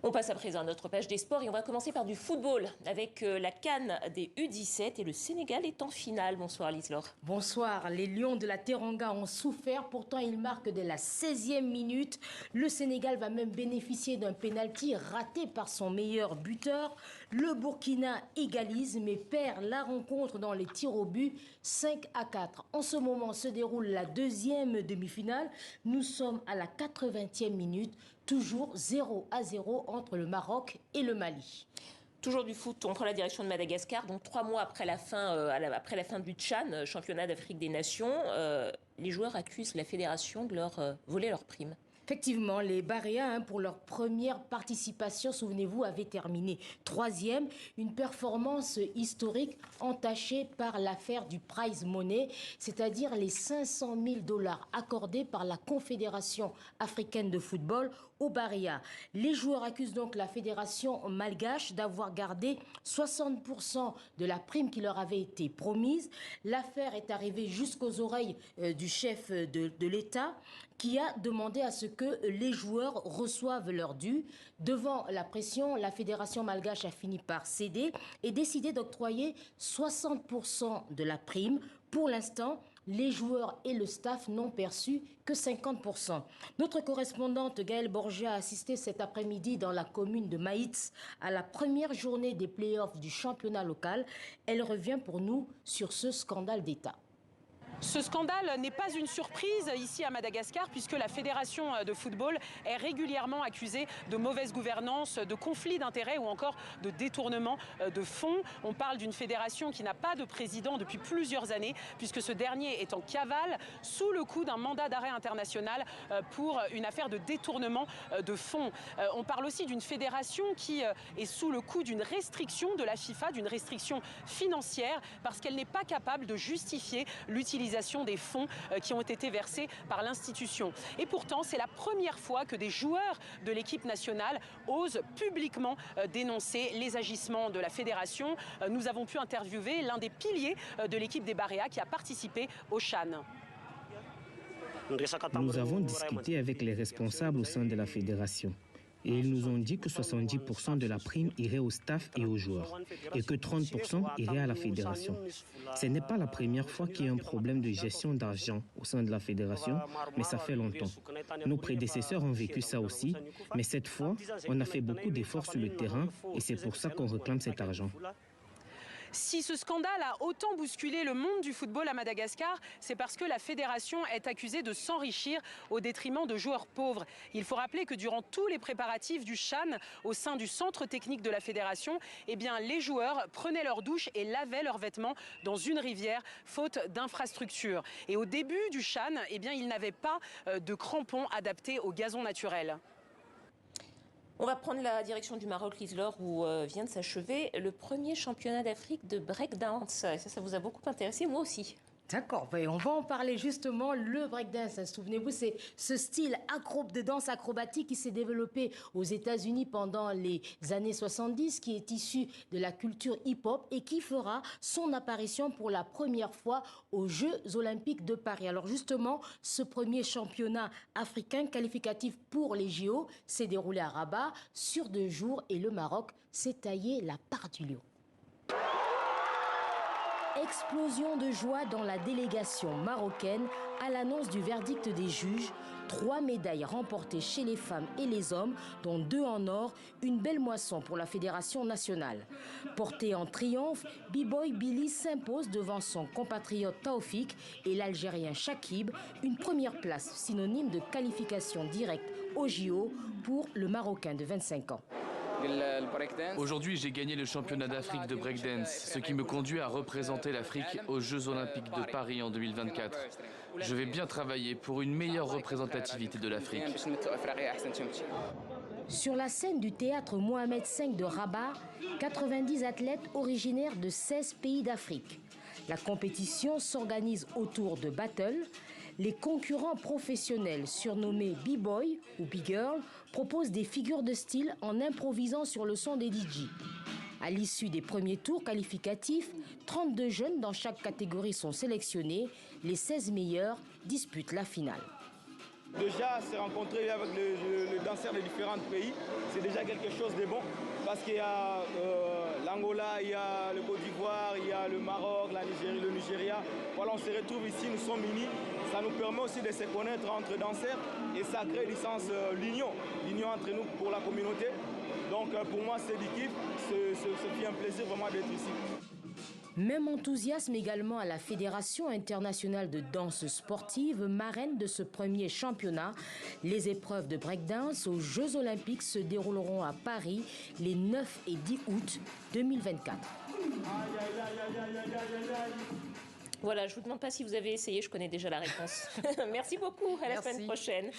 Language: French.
On passe à présent à notre page des sports et on va commencer par du football avec la CAN des U17 et le Sénégal est en finale. Bonsoir Lise-Laure. Bonsoir, les Lions de la Teranga ont souffert, pourtant ils marquent dès la 16e minute. Le Sénégal va même bénéficier d'un pénalty raté par son meilleur buteur. Le Burkina égalise mais perd la rencontre dans les tirs au but 5-4. En ce moment se déroule la deuxième demi-finale. Nous sommes à la 80e minute, toujours 0-0 entre le Maroc et le Mali. Toujours du foot, on prend la direction de Madagascar, donc 3 mois après la fin du Tchad, championnat d'Afrique des Nations, les joueurs accusent la fédération de leur voler leurs primes. Effectivement, les Baréens, pour leur première participation, souvenez-vous, avaient terminé 3e. Une performance historique entachée par l'affaire du prize money, c'est-à-dire les 500 000 $ accordés par la Confédération africaine de football aux Baréens. Les joueurs accusent donc la fédération malgache d'avoir gardé 60% de la prime qui leur avait été promise. L'affaire est arrivée jusqu'aux oreilles du chef de l'État qui a demandé à ce que les joueurs reçoivent leur dû. Devant la pression, la fédération malgache a fini par céder et décidé d'octroyer 60% de la prime. Pour l'instant, les joueurs et le staff n'ont perçu que 50%. Notre correspondante Gaëlle Borgia a assisté cet après-midi dans la commune de Maïtz à la première journée des playoffs du championnat local. Elle revient pour nous sur ce scandale d'État. Ce scandale n'est pas une surprise ici à Madagascar puisque la fédération de football est régulièrement accusée de mauvaise gouvernance, de conflits d'intérêts ou encore de détournement de fonds. On parle d'une fédération qui n'a pas de président depuis plusieurs années puisque ce dernier est en cavale sous le coup d'un mandat d'arrêt international pour une affaire de détournement de fonds. On parle aussi d'une fédération qui est sous le coup d'une restriction de la FIFA, d'une restriction financière parce qu'elle n'est pas capable de justifier l'utilisation des fonds qui ont été versés par l'institution. Et pourtant, c'est la première fois que des joueurs de l'équipe nationale osent publiquement dénoncer les agissements de la fédération. Nous avons pu interviewer l'un des piliers de l'équipe des Baréas qui a participé au CHAN. Nous avons discuté avec les responsables au sein de la fédération. Et ils nous ont dit que 70% de la prime irait au staff et aux joueurs et que 30% irait à la fédération. Ce n'est pas la première fois qu'il y a un problème de gestion d'argent au sein de la fédération, mais ça fait longtemps. Nos prédécesseurs ont vécu ça aussi, mais cette fois, on a fait beaucoup d'efforts sur le terrain et c'est pour ça qu'on réclame cet argent. Si ce scandale a autant bousculé le monde du football à Madagascar, c'est parce que la fédération est accusée de s'enrichir au détriment de joueurs pauvres. Il faut rappeler que durant tous les préparatifs du CHAN, au sein du centre technique de la fédération, les joueurs prenaient leur douche et lavaient leurs vêtements dans une rivière, faute d'infrastructures. Et au début du CHAN, ils n'avaient pas de crampons adaptés au gazon naturel. On va prendre la direction du Maroc, Lise-Laure, où vient de s'achever le premier championnat d'Afrique de breakdance. Ça vous a beaucoup intéressé, moi aussi. D'accord, on va en parler justement. Le breakdance, souvenez-vous, c'est ce style de danse acrobatique qui s'est développé aux États-Unis pendant les années 70, qui est issu de la culture hip-hop et qui fera son apparition pour la première fois aux Jeux Olympiques de Paris. Alors justement, ce premier championnat africain qualificatif pour les JO s'est déroulé à Rabat sur 2 jours et le Maroc s'est taillé la part du lion. Explosion de joie dans la délégation marocaine à l'annonce du verdict des juges. 3 médailles remportées chez les femmes et les hommes, dont 2 en or, une belle moisson pour la fédération nationale. Porté en triomphe, B-Boy Billy s'impose devant son compatriote Taoufik et l'Algérien Chakib, une première place synonyme de qualification directe au JO pour le Marocain de 25 ans. Aujourd'hui, j'ai gagné le championnat d'Afrique de breakdance, ce qui me conduit à représenter l'Afrique aux Jeux Olympiques de Paris en 2024. Je vais bien travailler pour une meilleure représentativité de l'Afrique. Sur la scène du théâtre Mohamed V de Rabat, 90 athlètes originaires de 16 pays d'Afrique. La compétition s'organise autour de battles. Les concurrents professionnels surnommés B-Boy ou B-Girl proposent des figures de style en improvisant sur le son des DJ. À l'issue des premiers tours qualificatifs, 32 jeunes dans chaque catégorie sont sélectionnés. Les 16 meilleurs disputent la finale. Déjà, se rencontrer avec les danseurs de différents pays, c'est déjà quelque chose de bon. Parce qu'il y a l'Angola, il y a le Côte d'Ivoire, il y a le Maroc, la Nigérie, le Nigeria. Voilà, on se retrouve ici, nous sommes unis. Ça nous permet aussi de se connaître entre danseurs et ça crée l'union entre nous pour la communauté. Donc pour moi, c'est du kiff, c'est un plaisir vraiment d'être ici. Même enthousiasme également à la Fédération internationale de danse sportive, marraine de ce premier championnat. Les épreuves de breakdance aux Jeux olympiques se dérouleront à Paris les 9 et 10 août 2024. Voilà, je ne vous demande pas si vous avez essayé, je connais déjà la réponse. Merci beaucoup, à la semaine prochaine.